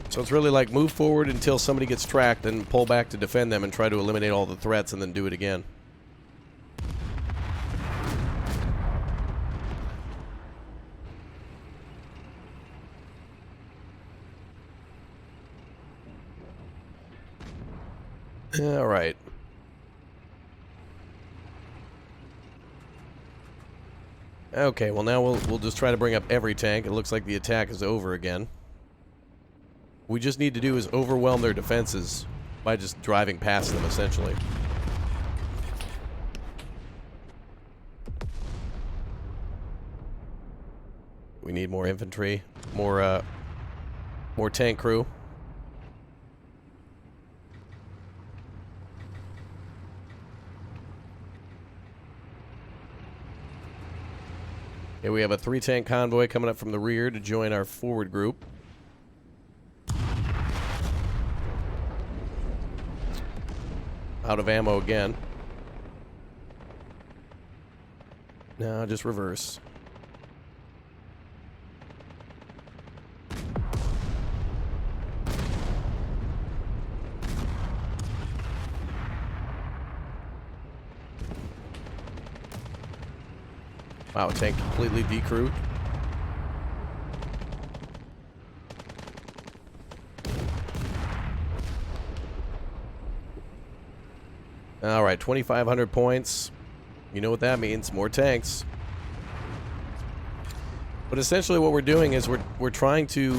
S1: So it's really like move forward until somebody gets tracked, then pull back to defend them and try to eliminate all the threats and then do it again. All right. Okay, well now we'll just try to bring up every tank. It looks like the attack is over again. What we just need to do is overwhelm their defenses by just driving past them, essentially. We need more infantry, more tank crew. Okay, we have a 3-tank convoy coming up from the rear to join our forward group. Out of ammo again. No, just reverse. Wow, tank completely decrewed. Alright, 2,500 points. You know what that means, more tanks. But essentially what we're doing is we're trying to...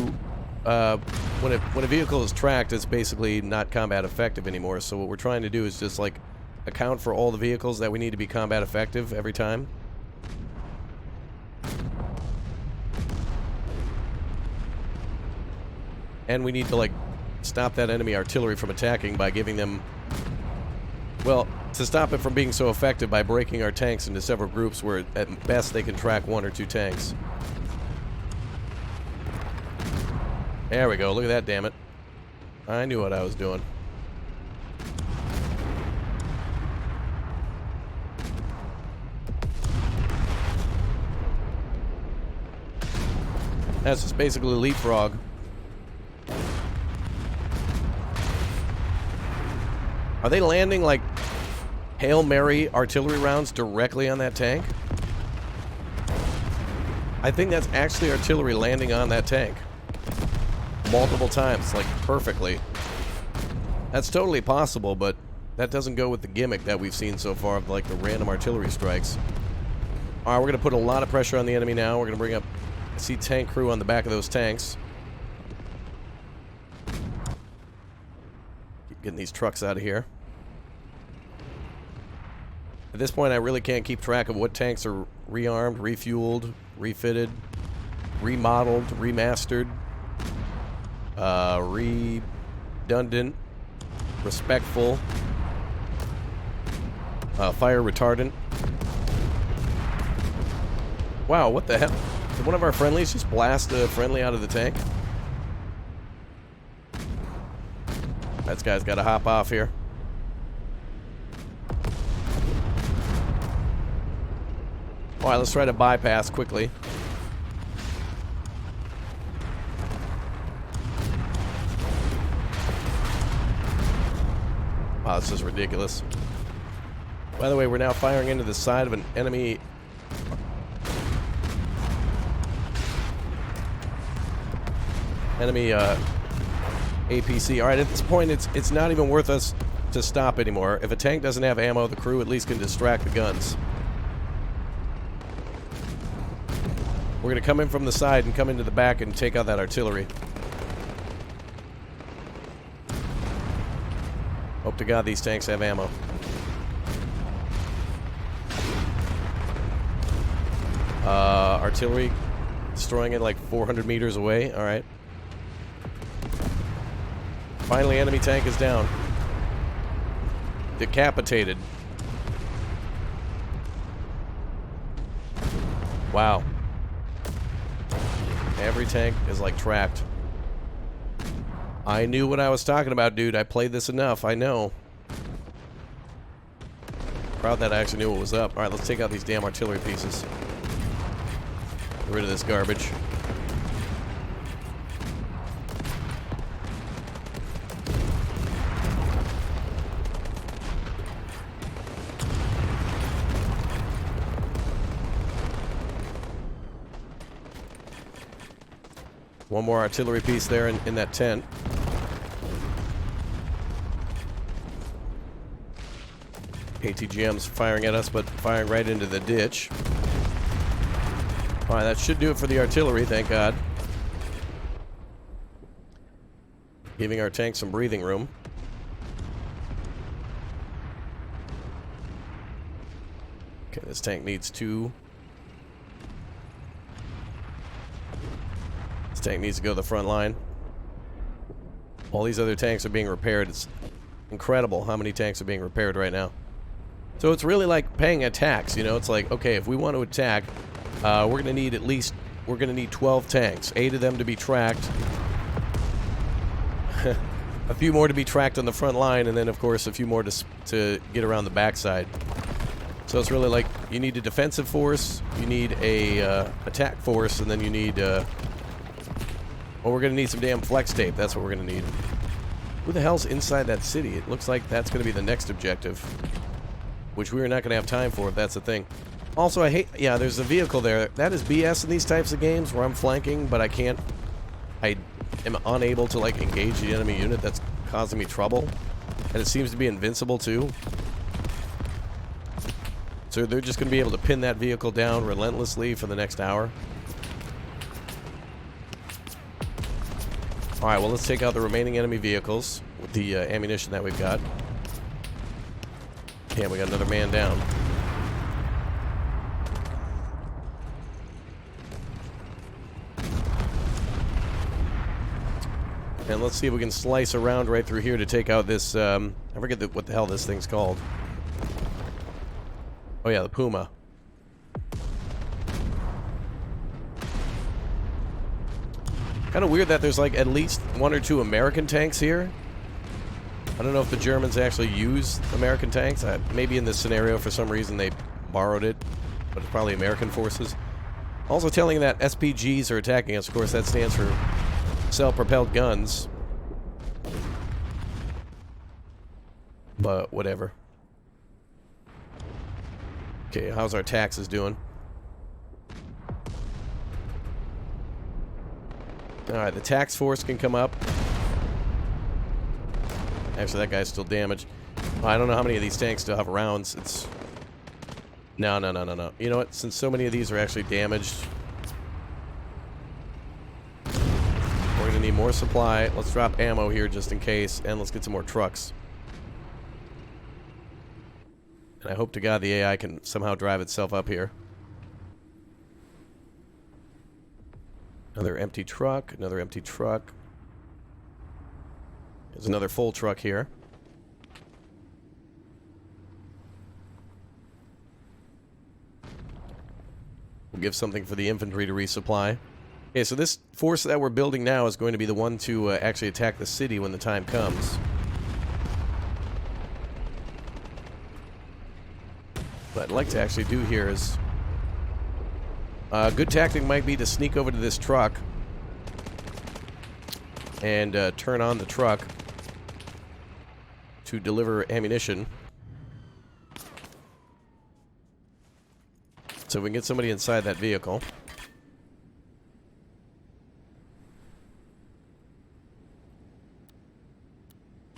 S1: when a vehicle is tracked, it's basically not combat effective anymore. So what we're trying to do is just like account for all the vehicles that we need to be combat effective every time. And we need to, like, stop that enemy artillery from attacking by giving them... Well, to stop it from being so effective by breaking our tanks into several groups where, at best, they can track 1 or 2 tanks. There we go. Look at that, damn it. I knew what I was doing. That's just basically leapfrog. Are they landing, like, Hail Mary artillery rounds directly on that tank? I think that's actually artillery landing on that tank. Multiple times, like, perfectly. That's totally possible, but that doesn't go with the gimmick that we've seen so far of, like, the random artillery strikes. Alright, we're going to put a lot of pressure on the enemy now. We're going to bring up... I see tank crew on the back of those tanks. Keep getting these trucks out of here. At this point, I really can't keep track of what tanks are rearmed, refueled, refitted, remodeled, remastered, redundant, respectful, fire retardant. Wow, what the hell? Did one of our friendlies just blast a friendly out of the tank? That guy's got to hop off here. Alright, let's try to bypass quickly. Wow, this is ridiculous. By the way, we're now firing into the side of an enemy. APC. Alright, at this point, it's not even worth us to stop anymore. If a tank doesn't have ammo, the crew at least can distract the guns. We're going to come in from the side and come into the back and take out that artillery. Hope to God these tanks have ammo. Artillery destroying it like 400 meters away. Alright. Finally, enemy tank is down. Decapitated. Wow. Every tank is like tracked. I knew what I was talking about, dude. I played this enough. I know. Proud that I actually knew what was up. Alright, let's take out these damn artillery pieces. Get rid of this garbage. One more artillery piece there in that tent. ATGM's firing at us, but firing right into the ditch. Alright, that should do it for the artillery, thank God. Giving our tank some breathing room. Okay, this tank needs two. This tank needs to go to the front line. All these other tanks are being repaired. It's incredible how many tanks are being repaired right now. So it's really like paying a tax, you know? It's like, okay, if we want to attack, we're going to need 12 tanks. 8 of them to be tracked. A few more to be tracked on the front line, and then, of course, a few more to get around the backside. So it's really like you need a defensive force, you need a attack force, and then you need... well, we're going to need some damn flex tape. That's what we're going to need. Who the hell's inside that city? It looks like that's going to be the next objective. Which we're not going to have time for if that's the thing. Also, I hate... Yeah, there's a vehicle there. That is BS in these types of games where I'm flanking, but I can't... I am unable to, like, engage the enemy unit that's causing me trouble. And it seems to be invincible, too. So they're just going to be able to pin that vehicle down relentlessly for the next hour. Alright, well, let's take out the remaining enemy vehicles with the ammunition that we've got. Yeah, we got another man down. And let's see if we can slice around right through here to take out this, I forget what the hell this thing's called. Oh yeah, the Puma. Kind of weird that there's like at least 1 or 2 American tanks here. I don't know if the Germans actually use American tanks. Maybe in this scenario, for some reason, they borrowed it. But it's probably American forces. Also telling that SPGs are attacking us. Of course, that stands for self-propelled guns. But whatever. Okay, how's our taxes doing? Alright, the tax force can come up. Actually, that guy's still damaged. I don't know how many of these tanks still have rounds. It's... No. You know what? Since so many of these are actually damaged, we're going to need more supply. Let's drop ammo here just in case, and let's get some more trucks. And I hope to God the AI can somehow drive itself up here. Another empty truck, another empty truck. There's another full truck here. We'll give something for the infantry to resupply. Okay, so this force that we're building now is going to be the one to actually attack the city when the time comes. What I'd like to actually do here is Good tactic might be to sneak over to this truck and turn on the truck to deliver ammunition. So we can get somebody inside that vehicle.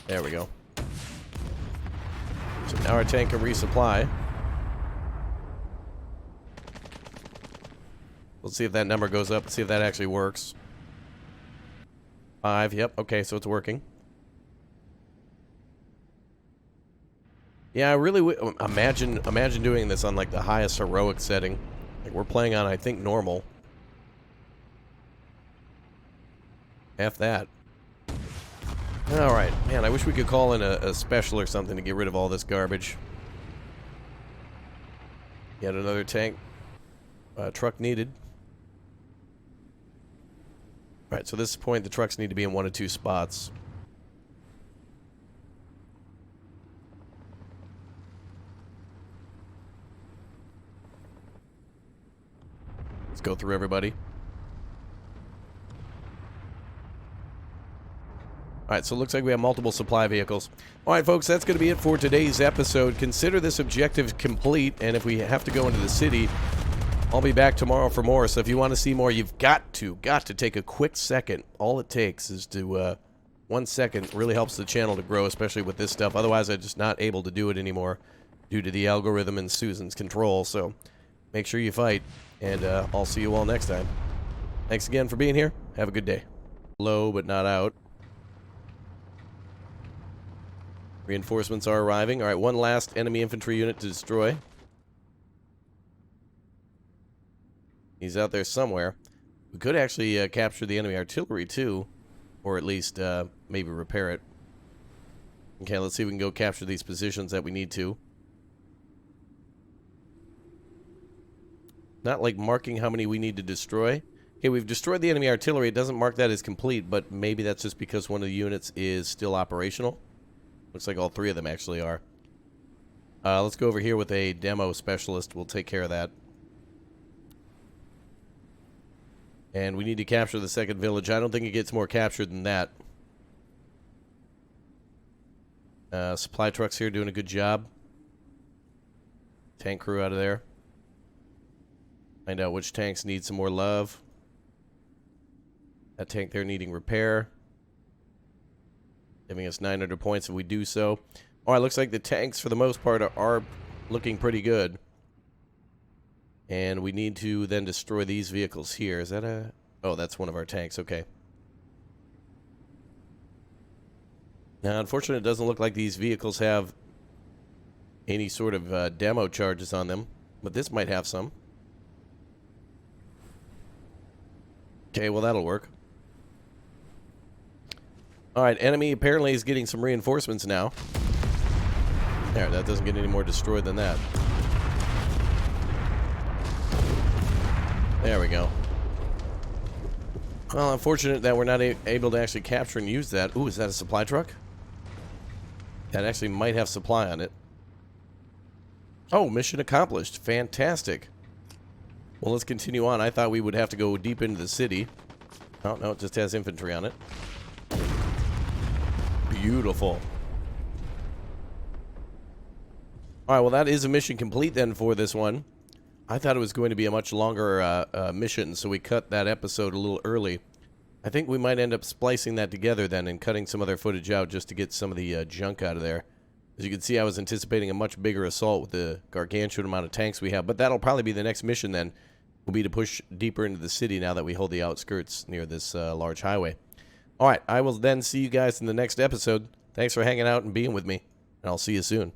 S1: There we go. So now our tank can resupply. Let's see if that number goes up and see if that actually works. 5, yep, okay, so it's working. Yeah, I really would imagine doing this on like the highest heroic setting. Like we're playing on, I think, normal. F that. Alright, man, I wish we could call in a special or something to get rid of all this garbage. Yet another tank. Truck needed. Alright, so at this point the trucks need to be in 1 of 2 spots. Let's go through everybody. Alright, so it looks like we have multiple supply vehicles. Alright, folks, that's going to be it for today's episode. Consider this objective complete, and if we have to go into the city, I'll be back tomorrow for more. So if you want to see more, you've got to take a quick second. All it takes is to, 1 second really helps the channel to grow, especially with this stuff. Otherwise, I'm just not able to do it anymore due to the algorithm and Susan's control. So make sure you fight, and I'll see you all next time. Thanks again for being here. Have a good day. Low, but not out. Reinforcements are arriving. Alright, one last enemy infantry unit to destroy. He's out there somewhere. We could actually capture the enemy artillery too. Or at least maybe repair it. Okay, let's see if we can go capture these positions that we need to. Not like marking how many we need to destroy. Okay, we've destroyed the enemy artillery. It doesn't mark that as complete, but maybe that's just because one of the units is still operational. Looks like all 3 of them actually are. Let's go over here with a demo specialist. We'll take care of that. And we need to capture the second village. I don't think it gets more captured than that. Supply trucks here doing a good job. Tank crew out of there. Find out which tanks need some more love. That tank there needing repair. Giving us 900 points if we do so. Alright, looks like the tanks for the most part are looking pretty good. And we need to then destroy these vehicles here. Is that a... Oh, that's one of our tanks. Okay. Now, unfortunately, it doesn't look like these vehicles have any sort of demo charges on them. But this might have some. Okay, well, that'll work. Alright, enemy apparently is getting some reinforcements now. There, that doesn't get any more destroyed than that. There we go. Well, unfortunate that we're not able to actually capture and use that. Ooh, is that a supply truck? That actually might have supply on it. Oh, mission accomplished. Fantastic. Well, let's continue on. I thought we would have to go deep into the city. Oh, no, it just has infantry on it. Beautiful. Alright, well, that is a mission complete then for this one. I thought it was going to be a much longer mission, so we cut that episode a little early. I think we might end up splicing that together then and cutting some other footage out just to get some of the junk out of there. As you can see, I was anticipating a much bigger assault with the gargantuan amount of tanks we have, but that'll probably be the next mission then. Will be to push deeper into the city now that we hold the outskirts near this large highway. Alright, I will then see you guys in the next episode. Thanks for hanging out and being with me, and I'll see you soon.